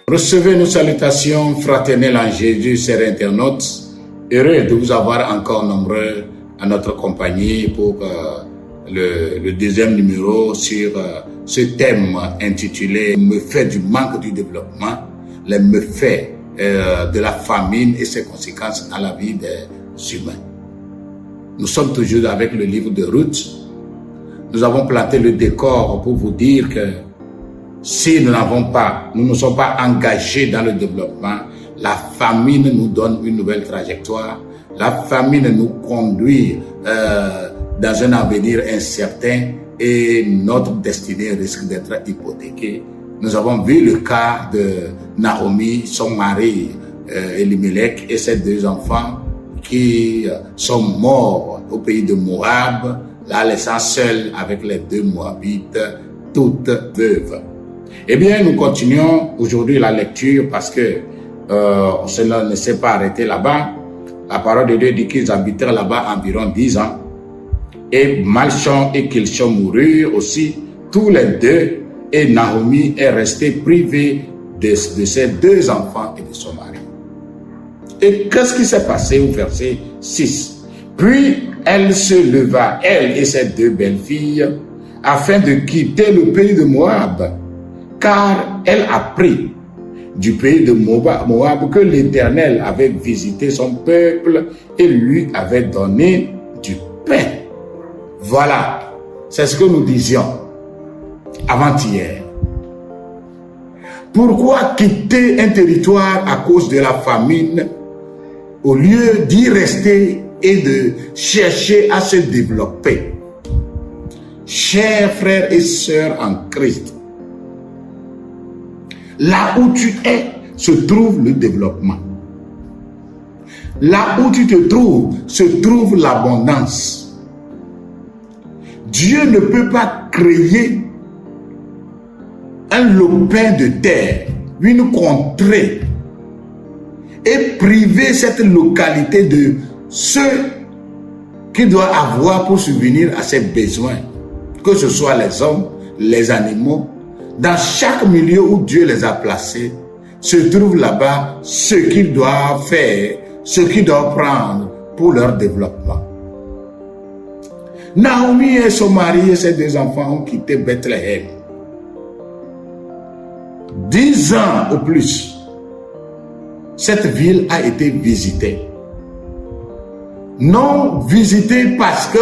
Recevez nos salutations fraternelles en Jésus, chers internautes. Heureux de vous avoir encore nombreux à notre compagnie pour le deuxième numéro sur ce thème intitulé « Méfaits du manque du développement, les méfaits de la famine et ses conséquences dans la vie des humains ». Nous sommes toujours avec le livre de Ruth. Nous avons planté le décor pour vous dire que si nous ne sommes pas engagés dans le développement, la famine nous donne une nouvelle trajectoire. La famine nous conduit dans un avenir incertain et notre destinée risque d'être hypothéquée. Nous avons vu le cas de Naomi, son mari Elimelech et ses deux enfants qui sont morts au pays de Moab, la laissant seule avec les deux Moabites, toutes veuves. Eh bien, nous continuons aujourd'hui la lecture parce que cela ne s'est pas arrêté là-bas. La parole de Dieu dit qu'ils habitèrent là-bas environ 10 ans. Et Malchon et Kilchon moururent aussi, tous les deux. Et Naomi est restée privée de ses deux enfants et de son mari. Et qu'est-ce qui s'est passé au verset 6? Puis elle se leva, elle et ses deux belles-filles, afin de quitter le pays de Moab, car elle apprit du pays de Moab que l'Éternel avait visité son peuple et lui avait donné du pain. Voilà, c'est ce que nous disions avant-hier. Pourquoi quitter un territoire à cause de la famine au lieu d'y rester et de chercher à se développer? Chers frères et sœurs en Christ, là où tu es se trouve le développement. Là où tu te trouves se trouve l'abondance. Dieu ne peut pas créer un lopin de terre, une contrée, et priver cette localité de ce qu'il doit avoir pour subvenir à ses besoins, que ce soit les hommes, les animaux. Dans chaque milieu où Dieu les a placés, se trouve là-bas ce qu'ils doivent faire, ce qu'ils doivent prendre pour leur développement. Naomi et son mari et ses deux enfants ont quitté Bethléem. 10 ans au plus, cette ville a été visitée. Non visitée parce que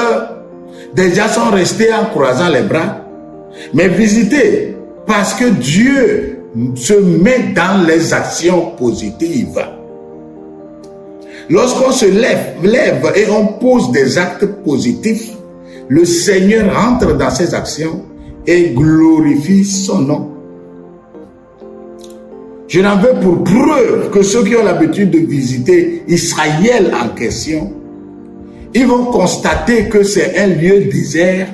des gens sont restés en croisant les bras, mais visitée parce que Dieu se met dans les actions positives. Lorsqu'on se lève et on pose des actes positifs, le Seigneur entre dans ses actions et glorifie son nom. Je n'en veux pour preuve que ceux qui ont l'habitude de visiter Israël en question, ils vont constater que c'est un lieu désert.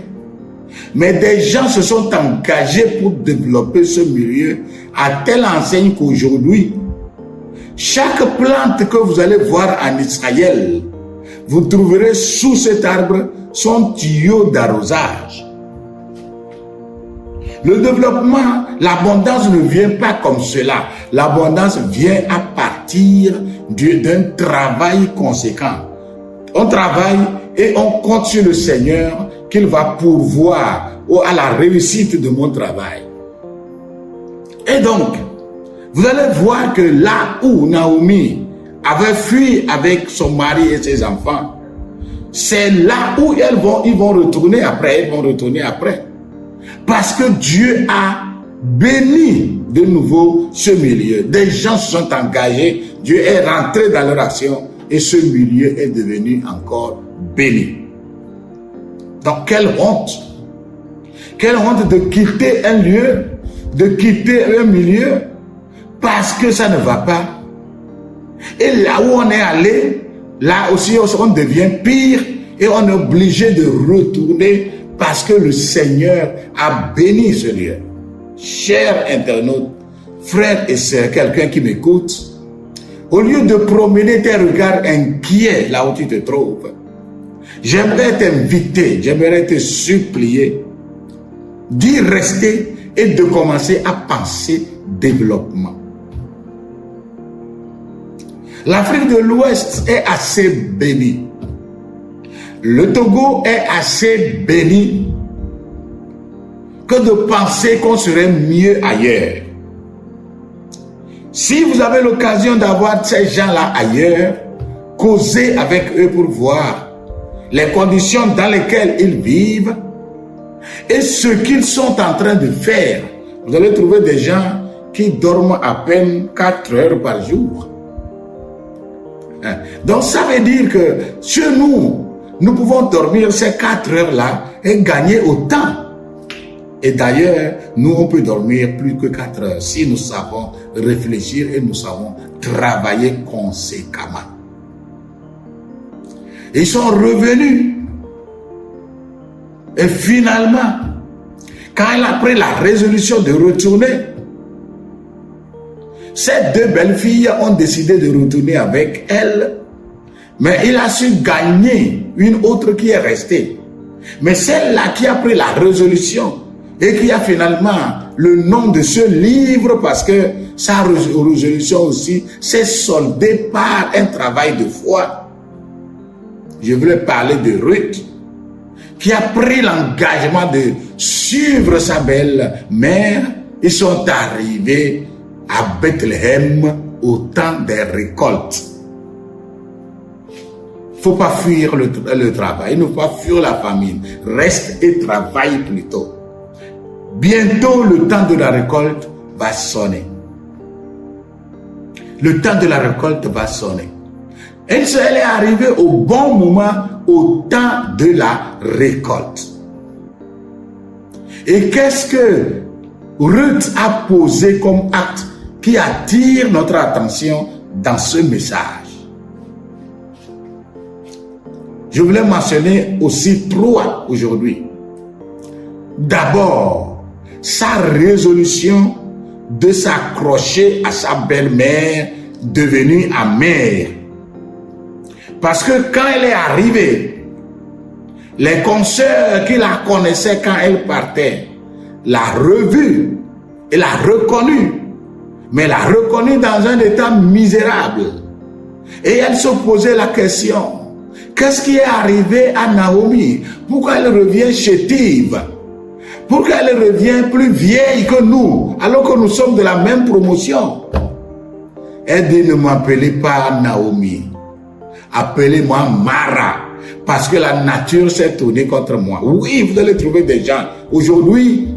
Mais des gens se sont engagés pour développer ce milieu à telle enseigne qu'aujourd'hui, chaque plante que vous allez voir en Israël, vous trouverez sous cet arbre son tuyau d'arrosage. Le développement, l'abondance ne vient pas comme cela. L'abondance vient à partir d'un travail conséquent. On travaille et on compte sur le Seigneur qu'il va pourvoir à la réussite de mon travail. Et donc, vous allez voir que là où Naomi avait fui avec son mari et ses enfants, c'est là où ils vont retourner après. Parce que Dieu a béni de nouveau ce milieu. Des gens se sont engagés, Dieu est rentré dans leur action et ce milieu est devenu encore béni. Donc quelle honte! Quelle honte de quitter un lieu, de quitter un milieu parce que ça ne va pas. Et là où on est allé, là aussi on devient pire et on est obligé de retourner parce que le Seigneur a béni ce lieu. Chers internautes, frères et sœurs, quelqu'un qui m'écoute, au lieu de promener tes regards inquiets là où tu te trouves, j'aimerais t'inviter, j'aimerais te supplier d'y rester et de commencer à penser développement. L'Afrique de l'Ouest est assez bénie. Le Togo est assez béni que de penser qu'on serait mieux ailleurs. Si vous avez l'occasion d'avoir ces gens-là ailleurs, causez avec eux pour voir les conditions dans lesquelles ils vivent et ce qu'ils sont en train de faire. Vous allez trouver des gens qui dorment à peine 4 heures par jour. Donc ça veut dire que chez nous, nous pouvons dormir ces 4 heures-là et gagner autant. Et d'ailleurs, nous, on peut dormir plus que 4 heures si nous savons réfléchir et nous savons travailler conséquemment. Ils sont revenus. Et finalement, quand elle a pris la résolution de retourner, ces 2 belles filles ont décidé de retourner avec elle. Mais il a su gagner une autre qui est restée. Mais celle-là qui a pris la résolution et qui a finalement le nom de ce livre parce que sa résolution aussi s'est soldée par un travail de foi. Je voulais parler de Ruth qui a pris l'engagement de suivre sa belle-mère. Ils sont arrivés à Bethléem au temps des récoltes. Il ne faut pas fuir le travail, il ne faut pas fuir la famine. Reste et travaille plutôt. Bientôt, le temps de la récolte va sonner. Le temps de la récolte va sonner. Elle est arrivée au bon moment, au temps de la récolte. Et qu'est-ce que Ruth a posé comme acte qui attire notre attention dans ce message? Je voulais mentionner aussi 3 aujourd'hui. D'abord, sa résolution de s'accrocher à sa belle-mère devenue amère. Parce que quand elle est arrivée, les consoeurs qui la connaissaient quand elle partait, l'a revue et l'a reconnue. Mais l'a reconnue dans un état misérable. Et elle se posait la question, qu'est-ce qui est arrivé à Naomi? Pourquoi elle revient chétive? Pourquoi elle revient plus vieille que nous, alors que nous sommes de la même promotion? Elle dit, ne m'appelez pas Naomi, appelez-moi Mara, parce que la nature s'est tournée contre moi. Oui, vous allez trouver des gens aujourd'hui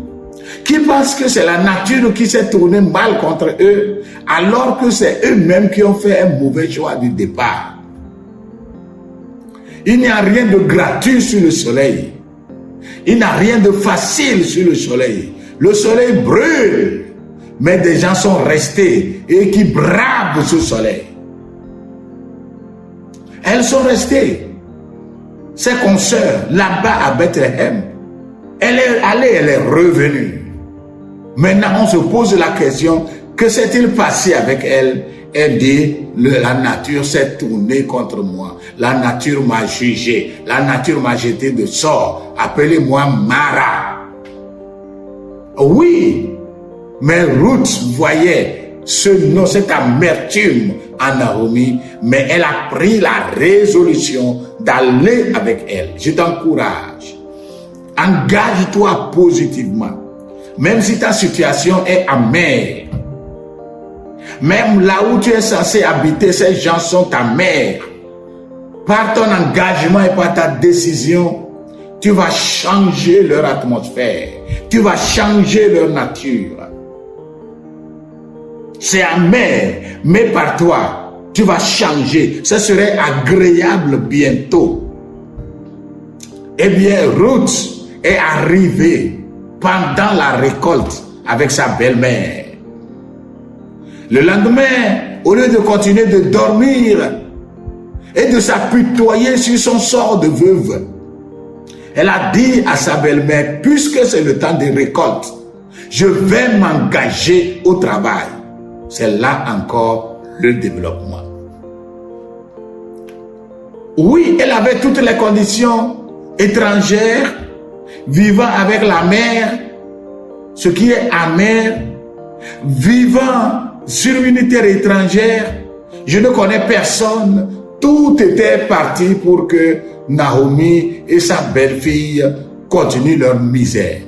qui pensent que c'est la nature qui s'est tournée mal contre eux, alors que c'est eux-mêmes qui ont fait un mauvais choix du départ. Il n'y a rien de gratuit sur le soleil. Il n'y a rien de facile sur le soleil. Le soleil brûle, mais des gens sont restés et qui bravent ce soleil. Elles sont restées. Ses consoeurs, là-bas à Bethléem, elle est allée, elle est revenue. Maintenant, on se pose la question, que s'est-il passé avec elle? Elle dit, la nature s'est tournée contre moi. La nature m'a jugé. La nature m'a jeté de sort. Appelez-moi Mara. Oui, mais Ruth voyait ce nom, cette amertume en Naomi, mais elle a pris la résolution d'aller avec elle. Je t'encourage. Engage-toi positivement. Même si ta situation est amère. Même là où tu es censé habiter, ces gens sont amers. Par ton engagement et par ta décision, tu vas changer leur atmosphère. Tu vas changer leur nature. C'est amer, mais par toi, tu vas changer. Ce serait agréable bientôt. Eh bien, Ruth est arrivée pendant la récolte avec sa belle-mère. Le lendemain, au lieu de continuer de dormir et de s'apitoyer sur son sort de veuve, elle a dit à sa belle-mère, puisque c'est le temps des récoltes, je vais m'engager au travail. C'est là encore le développement. Oui, elle avait toutes les conditions étrangères, vivant avec la mère, ce qui est amer, vivant sur une terre étrangère, Je ne connais personne. Tout était parti pour que Naomi et sa belle-fille continuent leur misère.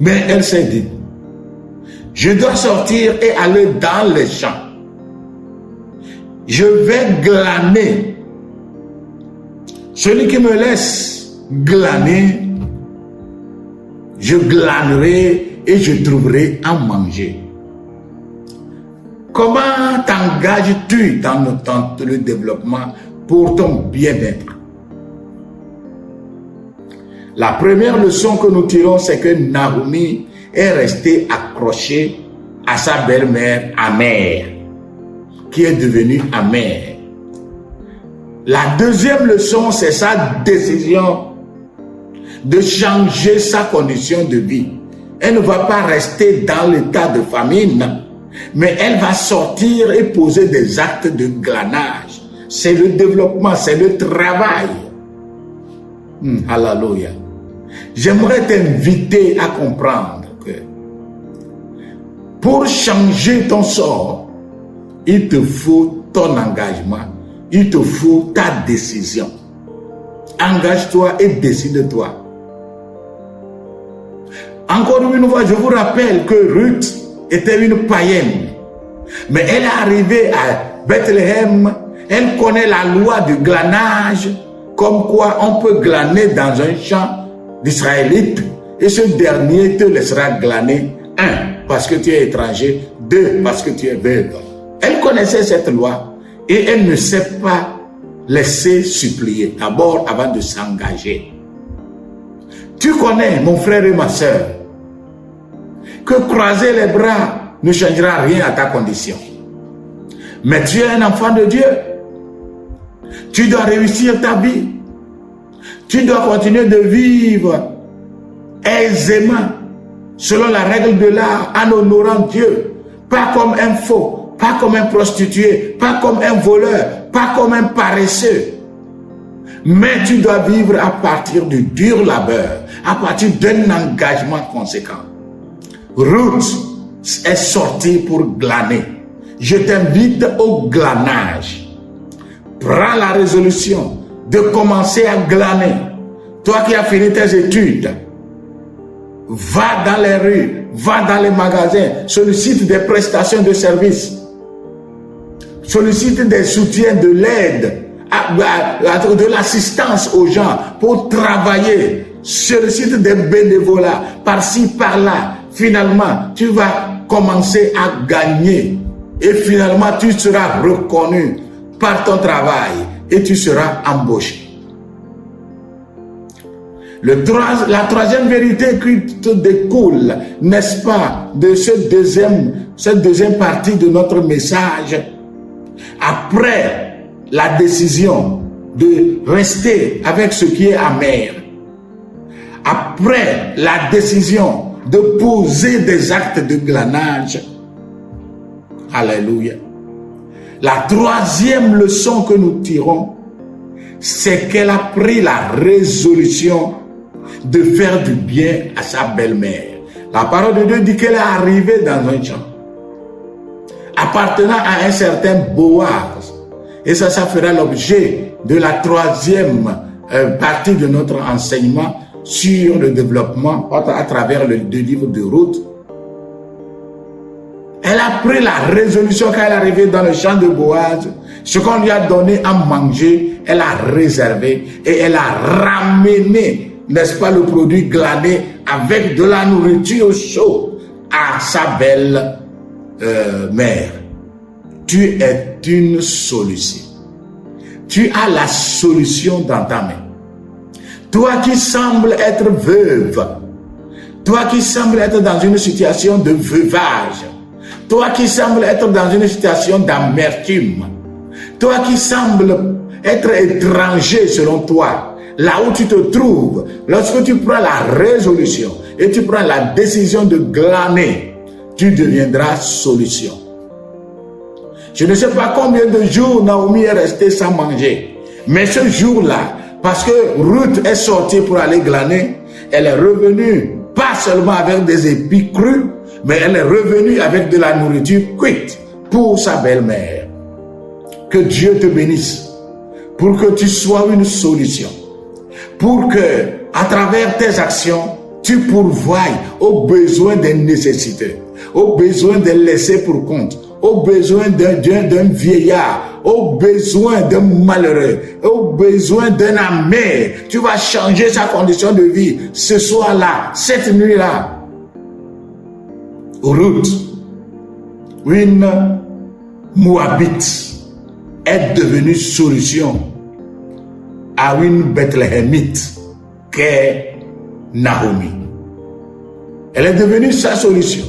Mais elle s'est dit, je dois sortir et aller dans les champs. Je vais glaner. Celui qui me laisse glaner, je glanerai et je trouverai à manger. Comment t'engages-tu dans le développement pour ton bien-être? La première leçon que nous tirons, c'est que Naomi est restée accrochée à sa belle-mère amère, qui est devenue amère. La deuxième leçon, c'est sa décision de changer sa condition de vie. Elle ne va pas rester dans l'état de famine, mais elle va sortir et poser des actes de glanage. C'est le développement, c'est le travail. Alléluia. J'aimerais t'inviter à comprendre que pour changer ton sort, il te faut ton engagement, il te faut ta décision. Engage-toi et décide-toi. Encore une fois, je vous rappelle que Ruth était une païenne, mais elle est arrivée à Bethléem, elle connaît la loi du glanage, comme quoi on peut glaner dans un champ d'Israélites, et ce dernier te laissera glaner, 1, parce que tu es étranger, 2, parce que tu es veuve. Elle connaissait cette loi, et elle ne s'est pas laissée supplier, d'abord avant de s'engager. Tu connais, mon frère et ma soeur, que croiser les bras ne changera rien à ta condition. Mais tu es un enfant de Dieu. Tu dois réussir ta vie. Tu dois continuer de vivre aisément, selon la règle de l'art, en honorant Dieu. Pas comme un faux, pas comme un prostitué, pas comme un voleur, pas comme un paresseux. Mais tu dois vivre à partir du dur labeur, à partir d'un engagement conséquent. Ruth est sortie pour glaner. Je t'invite au glanage. Prends la résolution de commencer à glaner. Toi qui as fini tes études, va dans les rues, va dans les magasins, sollicite des prestations de services, sollicite des soutiens, de l'aide, de l'assistance aux gens pour travailler, sollicite des bénévolats par-ci, par-là. Finalement, tu vas commencer à gagner et finalement, tu seras reconnu par ton travail et tu seras embauché. La troisième vérité qui te découle, n'est-ce pas, de cette deuxième partie de notre message, après la décision de rester avec ce qui est amer, après la décision de poser des actes de glanage, alléluia. La troisième leçon que nous tirons, c'est qu'elle a pris la résolution de faire du bien à sa belle-mère. La parole de Dieu dit qu'elle est arrivée dans un champ appartenant à un certain Boaz. Et ça fera l'objet de la troisième partie de notre enseignement sur le développement à travers le livre de Ruth. Elle a pris la résolution quand elle est arrivée dans le champ de Boaz. Ce qu'on lui a donné à manger, elle a réservé et elle a ramené, n'est-ce pas, le produit glané avec de la nourriture chaude à sa belle mère. Tu es une solution. Tu as la solution dans ta main. Toi qui sembles être veuve, toi qui sembles être dans une situation de veuvage, toi qui sembles être dans une situation d'amertume, toi qui sembles être étranger selon toi, là où tu te trouves, lorsque tu prends la résolution et tu prends la décision de glaner, tu deviendras solution. Je ne sais pas combien de jours Naomi est restée sans manger, mais ce jour-là, parce que Ruth est sortie pour aller glaner, elle est revenue pas seulement avec des épis crus, mais elle est revenue avec de la nourriture cuite pour sa belle-mère. Que Dieu te bénisse pour que tu sois une solution, pour que, à travers tes actions, tu pourvoies aux besoins des nécessiteux, aux besoins des laissés pour compte, aux besoins d'un vieillard, aux besoins d'un malheureux, aux besoins d'un amer. Tu vas changer sa condition de vie ce soir-là, cette nuit-là. Ruth, une Moabite, est devenue solution à une Bethlehemite qu'est Naomi. Elle est devenue sa solution.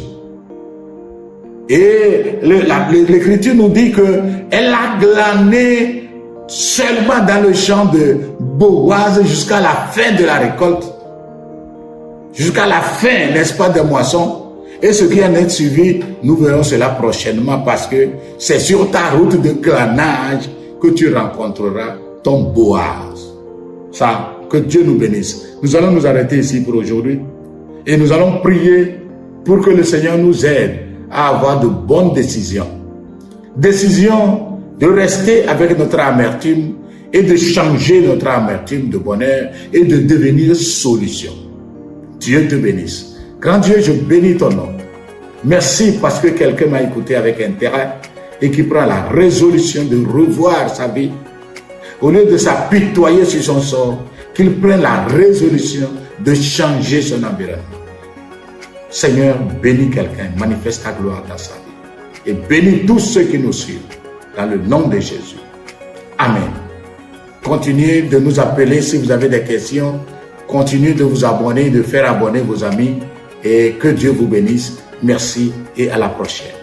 Et l'Écriture nous dit qu'elle a glané seulement dans le champ de Boaz jusqu'à la fin de la récolte. Jusqu'à la fin, n'est-ce pas, des moissons. Et ce qui en est suivi, nous verrons cela prochainement parce que c'est sur ta route de glanage que tu rencontreras ton Boaz. Ça, que Dieu nous bénisse. Nous allons nous arrêter ici pour aujourd'hui et nous allons prier pour que le Seigneur nous aide à avoir de bonnes décisions. Décision de rester avec notre amertume et de changer notre amertume de bonheur et de devenir solution. Dieu te bénisse. Grand Dieu, je bénis ton nom. Merci parce que quelqu'un m'a écouté avec intérêt et qui prend la résolution de revoir sa vie. Au lieu de s'apitoyer sur son sort, qu'il prenne la résolution de changer son environnement. Seigneur, bénis quelqu'un, manifeste ta gloire dans sa vie. Et bénis tous ceux qui nous suivent, dans le nom de Jésus. Amen. Continuez de nous appeler si vous avez des questions. Continuez de vous abonner, de faire abonner vos amis. Et que Dieu vous bénisse. Merci et à la prochaine.